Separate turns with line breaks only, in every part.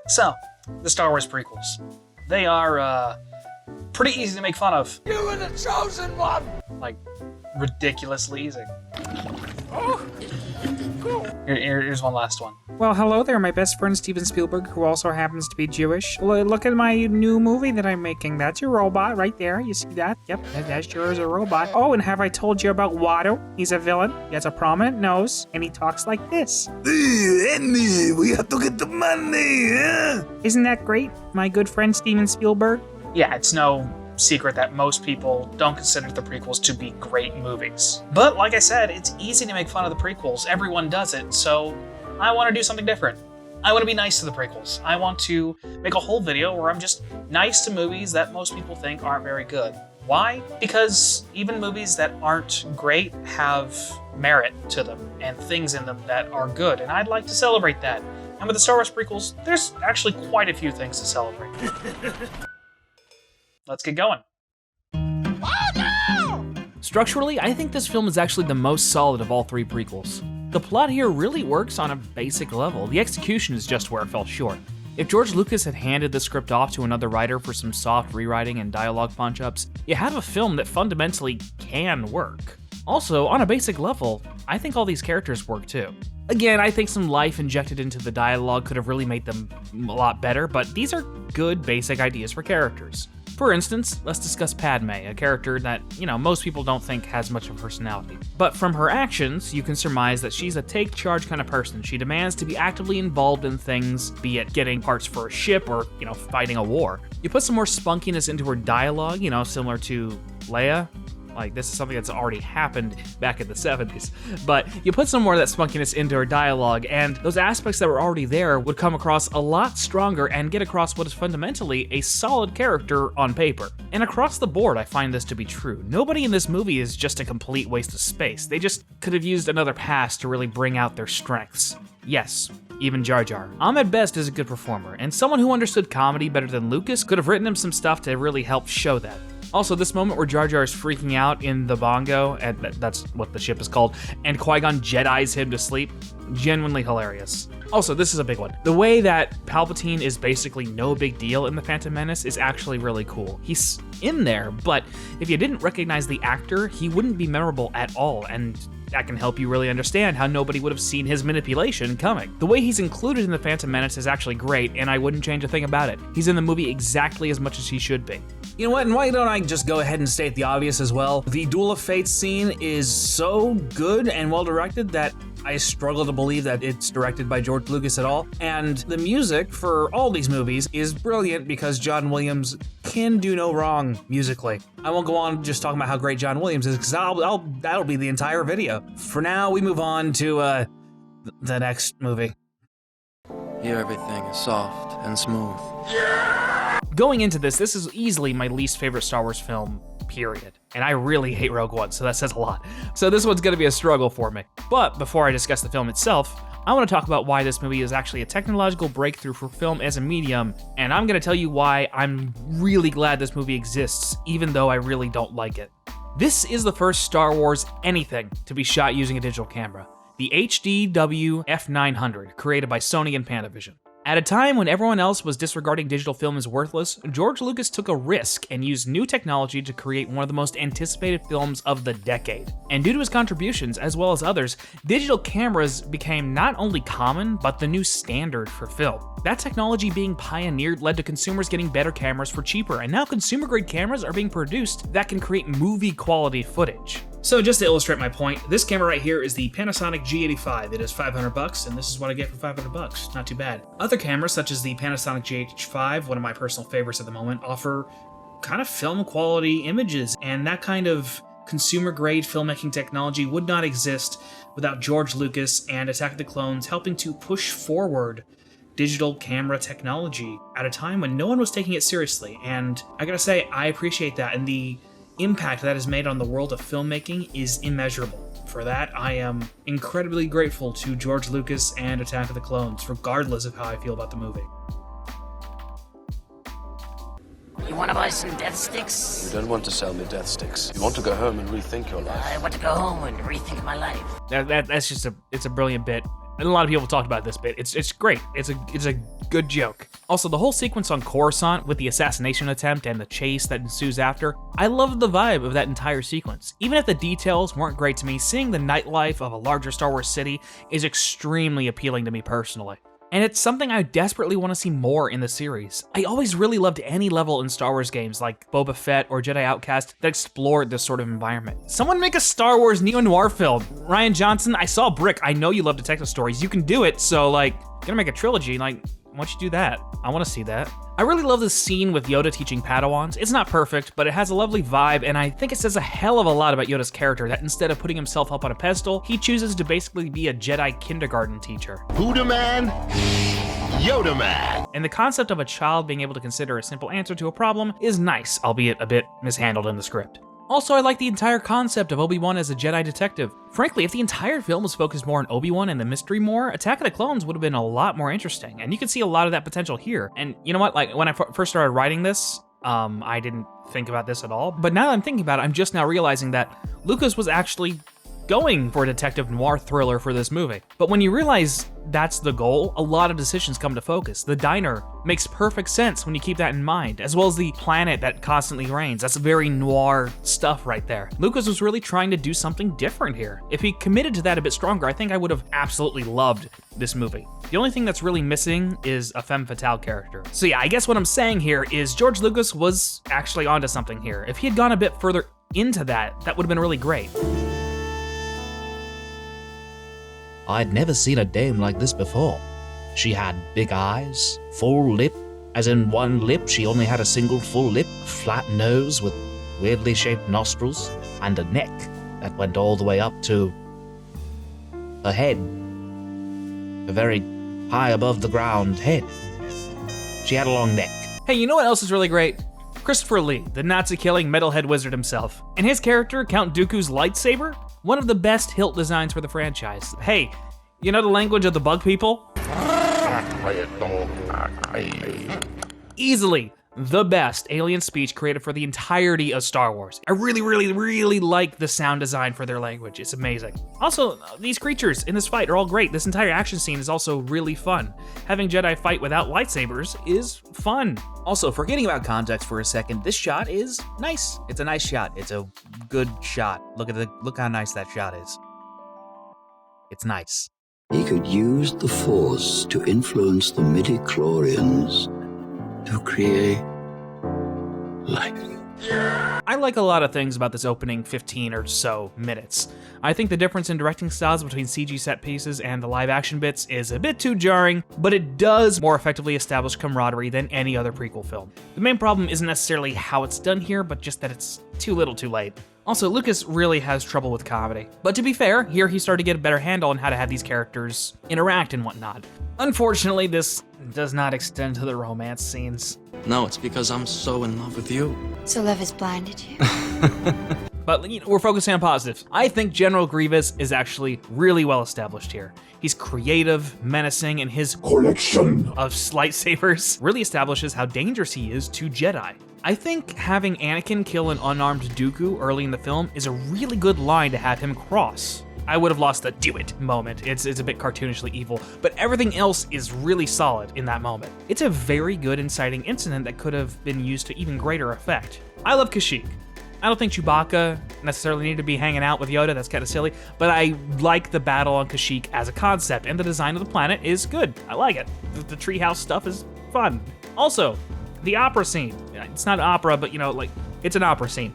So, the Star Wars prequels. They are, pretty easy to make fun of.
You were the chosen one!
Like, ridiculously easy. Here's one last one.
Well, hello there, my best friend Steven Spielberg, who also happens to be Jewish. Look at my new movie that I'm making. That's your robot right there. You see that? Yep, that sure is a robot. Oh, and have I told you about Watto? He's a villain. He has a prominent nose, and he talks like this.
Andy, we have to get the money, huh?
Isn't that great, my good friend Steven Spielberg?
Yeah, it's no secret that most people don't consider the prequels to be great movies. But like I said, it's easy to make fun of the prequels. Everyone does it, so I want to do something different. I want to be nice to the prequels. I want to make a whole video where I'm just nice to movies that most people think aren't very good. Why? Because even movies that aren't great have merit to them and things in them that are good, and I'd like to celebrate that. And with the Star Wars prequels, there's actually quite a few things to celebrate. Let's get going.
Structurally, I think this film is actually the most solid of all three prequels. The plot here really works on a basic level. The execution is just where it fell short. If George Lucas had handed the script off to another writer for some soft rewriting and dialogue punch-ups, you have a film that fundamentally can work. Also, on a basic level, I think all these characters work too. Again, I think some life injected into the dialogue could have really made them a lot better, but these are good basic ideas for characters. For instance, let's discuss Padme, a character that, most people don't think has much of a personality. But from her actions, you can surmise that she's a take-charge kind of person. She demands to be actively involved in things, be it getting parts for a ship or, fighting a war. You put some more spunkiness into her dialogue, similar to Leia. Like, this is something that's already happened back in the 70s. But you put some more of that spunkiness into her dialogue, and those aspects that were already there would come across a lot stronger and get across what is fundamentally a solid character on paper. And across the board, I find this to be true. Nobody in this movie is just a complete waste of space. They just could have used another pass to really bring out their strengths. Yes, even Jar Jar. Ahmed Best is a good performer, and someone who understood comedy better than Lucas could have written him some stuff to really help show that. Also, this moment where Jar Jar is freaking out in the bongo, and that's what the ship is called, and Qui-Gon Jedis him to sleep, genuinely hilarious. Also, this is a big one. The way that Palpatine is basically no big deal in The Phantom Menace is actually really cool. He's in there, but if you didn't recognize the actor, he wouldn't be memorable at all, and that can help you really understand how nobody would have seen his manipulation coming. The way he's included in The Phantom Menace is actually great, and I wouldn't change a thing about it. He's in the movie exactly as much as he should be.
You know what, and why don't I just go ahead and state the obvious as well? The Duel of Fates scene is so good and well directed that I struggle to believe that it's directed by George Lucas at all. And the music for all these movies is brilliant because John Williams can do no wrong musically. I won't go on just talking about how great John Williams is because that'll be the entire video. For now, we move on to the next movie.
Here everything is soft and smooth.
Going into this is easily my least favorite Star Wars film, period. And I really hate Rogue One, so that says a lot. So this one's gonna be a struggle for me. But before I discuss the film itself, I want to talk about why this movie is actually a technological breakthrough for film as a medium, and I'm gonna tell you why I'm really glad this movie exists, even though I really don't like it. This is the first Star Wars anything to be shot using a digital camera, the HDW F900, created by Sony and Panavision. At a time when everyone else was disregarding digital film as worthless, George Lucas took a risk and used new technology to create one of the most anticipated films of the decade. And due to his contributions, as well as others, digital cameras became not only common, but the new standard for film. That technology being pioneered led to consumers getting better cameras for cheaper, and now consumer-grade cameras are being produced that can create movie-quality footage.
So just to illustrate my point, this camera right here is the Panasonic G85. It is $500, and this is what I get for $500. Not too bad. Other cameras, such as the Panasonic GH5, one of my personal favorites at the moment, offer kind of film quality images, and that kind of consumer-grade filmmaking technology would not exist without George Lucas and Attack of the Clones helping to push forward digital camera technology at a time when no one was taking it seriously. And I gotta say, I appreciate that, and the impact that has made on the world of filmmaking is immeasurable. For that, I am incredibly grateful to George Lucas and Attack of the Clones, regardless of how I feel about the movie.
You want to buy some death sticks?
You don't want to sell me death sticks. You want to go home and rethink your life.
I want to go home and rethink my life.
That's just it's a brilliant bit. And a lot of people talked about this bit. It's great. It's a good joke. Also, the whole sequence on Coruscant with the assassination attempt and the chase that ensues after, I loved the vibe of that entire sequence. Even if the details weren't great to me, seeing the nightlife of a larger Star Wars city is extremely appealing to me personally. And it's something I desperately want to see more in the series. I always really loved any level in Star Wars games like Boba Fett or Jedi Outcast that explored this sort of environment. Someone make a Star Wars neo-noir film. Rian Johnson, I saw Brick. I know you love detective stories. You can do it, so like, gonna make a trilogy, like, why don't you do that? I want to see that. I really love this scene with Yoda teaching Padawans. It's not perfect, but it has a lovely vibe, and I think it says a hell of a lot about Yoda's character that instead of putting himself up on a pedestal, he chooses to basically be a Jedi kindergarten teacher.
Buddha man, Yoda man.
And the concept of a child being able to consider a simple answer to a problem is nice, albeit a bit mishandled in the script. Also, I like the entire concept of Obi-Wan as a Jedi detective. Frankly, if the entire film was focused more on Obi-Wan and the mystery more, Attack of the Clones would have been a lot more interesting, and you can see a lot of that potential here. And you know what, like, when I first started writing this, I didn't think about this at all, but now that I'm thinking about it, I'm just now realizing that Lucas was actually going for a detective noir thriller for this movie. But when you realize that's the goal, a lot of decisions come to focus. The diner makes perfect sense when you keep that in mind, as well as the planet that constantly rains. That's very noir stuff right there. Lucas was really trying to do something different here. If he committed to that a bit stronger, I think I would have absolutely loved this movie. The only thing that's really missing is a femme fatale character. So yeah, I guess what I'm saying here is George Lucas was actually onto something here. If he had gone a bit further into that would have been really great.
I'd never seen a dame like this before. She had big eyes, full lip, as in one lip she only had a single full lip, a flat nose with weirdly shaped nostrils, and a neck that went all the way up to her head. A very high above the ground head. She had a long neck.
Hey, you know what else is really great? Christopher Lee, the Nazi-killing metalhead wizard himself. And his character, Count Dooku's lightsaber, one of the best hilt designs for the franchise. Hey, you know the language of the bug people? Easily the best alien speech created for the entirety of Star Wars. I really like the sound design for their language. It's amazing. Also, these creatures in this fight are all great. This entire action scene is also really fun. Having Jedi fight without lightsabers is fun.
Also, forgetting about context for a second, this shot is nice. It's a nice shot. It's a good shot. Look how nice that shot is. It's nice.
He could use the Force to influence the midi-chlorians to create life.
I like a lot of things about this opening 15 or so minutes. I think the difference in directing styles between CG set pieces and the live action bits is a bit too jarring, but it does more effectively establish camaraderie than any other prequel film. The main problem isn't necessarily how it's done here, but just that it's too little too late. Also, Lucas really has trouble with comedy. But to be fair, here he started to get a better handle on how to have these characters interact and whatnot. Unfortunately, this does not extend to the romance scenes.
No, it's because I'm so in love with you.
So love has blinded you.
But you know, we're focusing on positives. I think General Grievous is actually really well established here. He's creative, menacing, and his collection of lightsabers really establishes how dangerous he is to Jedi. I think having Anakin kill an unarmed Dooku early in the film is a really good line to have him cross. I would have lost the "do it" moment. It's a bit cartoonishly evil, but everything else is really solid in that moment. It's a very good inciting incident that could have been used to even greater effect. I love Kashyyyk. I don't think Chewbacca necessarily needed to be hanging out with Yoda, that's kind of silly, but I like the battle on Kashyyyk as a concept, and the design of the planet is good. I like it. The treehouse stuff is fun. Also, the opera scene. It's not opera, but you know, like, it's an opera scene.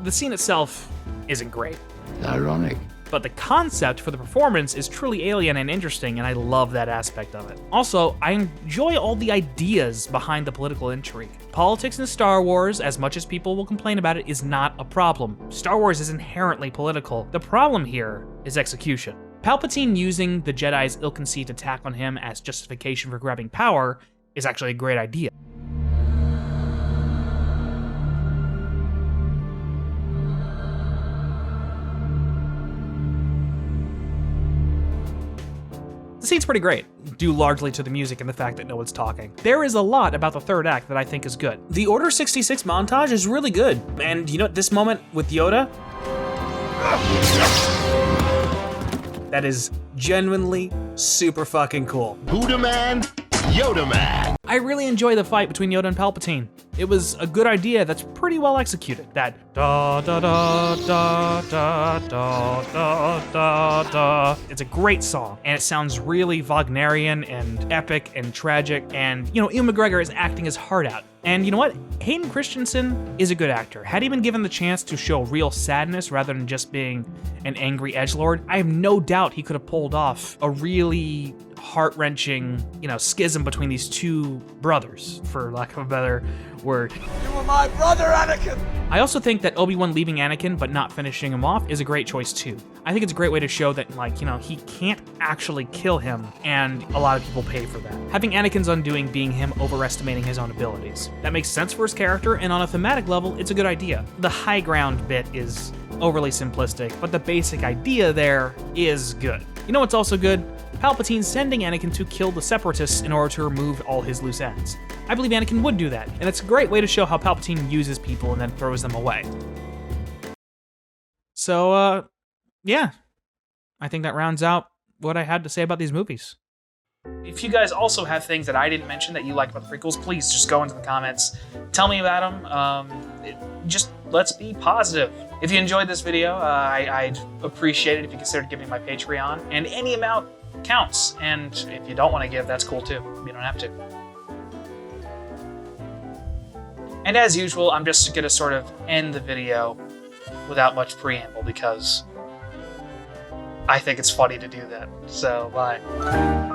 The scene itself isn't great.
Ironic.
But the concept for the performance is truly alien and interesting, and I love that aspect of it. Also, I enjoy all the ideas behind the political intrigue. Politics in Star Wars, as much as people will complain about it, is not a problem. Star Wars is inherently political. The problem here is execution. Palpatine using the Jedi's ill-conceived attack on him as justification for grabbing power is actually a great idea. The scene's pretty great, due largely to the music and the fact that no one's talking. There is a lot about the third act that I think is good.
The Order 66 montage is really good. And you know, this moment with Yoda, that is genuinely super fucking cool.
Buddha man, Yoda man.
I really enjoy the fight between Yoda and Palpatine. It was a good idea that's pretty well executed. That da da da da da da da da da. It's a great song, and it sounds really Wagnerian and epic and tragic, and, you know, Ewan McGregor is acting his heart out. And you know what? Hayden Christensen is a good actor. Had he been given the chance to show real sadness rather than just being an angry edgelord, I have no doubt he could have pulled off a really heart-wrenching, you know, schism between these two brothers, for lack of a better word.
You were my brother, Anakin!
I also think that Obi-Wan leaving Anakin but not finishing him off is a great choice too. I think it's a great way to show that, like, you know, he can't actually kill him, and a lot of people pay for that. Having Anakin's undoing being him overestimating his own abilities. That makes sense for his character, and on a thematic level, it's a good idea. The high ground bit is overly simplistic, but the basic idea there is good. You know what's also good? Palpatine sending Anakin to kill the Separatists in order to remove all his loose ends. I believe Anakin would do that, and it's a great way to show how Palpatine uses people and then throws them away. So, yeah. I think that rounds out what I had to say about these movies.
If you guys also have things that I didn't mention that you like about the prequels, please just go into the comments. Tell me about them. Just let's be positive. If you enjoyed this video, I'd appreciate it if you considered giving my Patreon. And any amount counts. And if you don't want to give, that's cool too. You don't have to. And as usual, I'm just going to sort of end the video without much preamble because I think it's funny to do that. So, bye.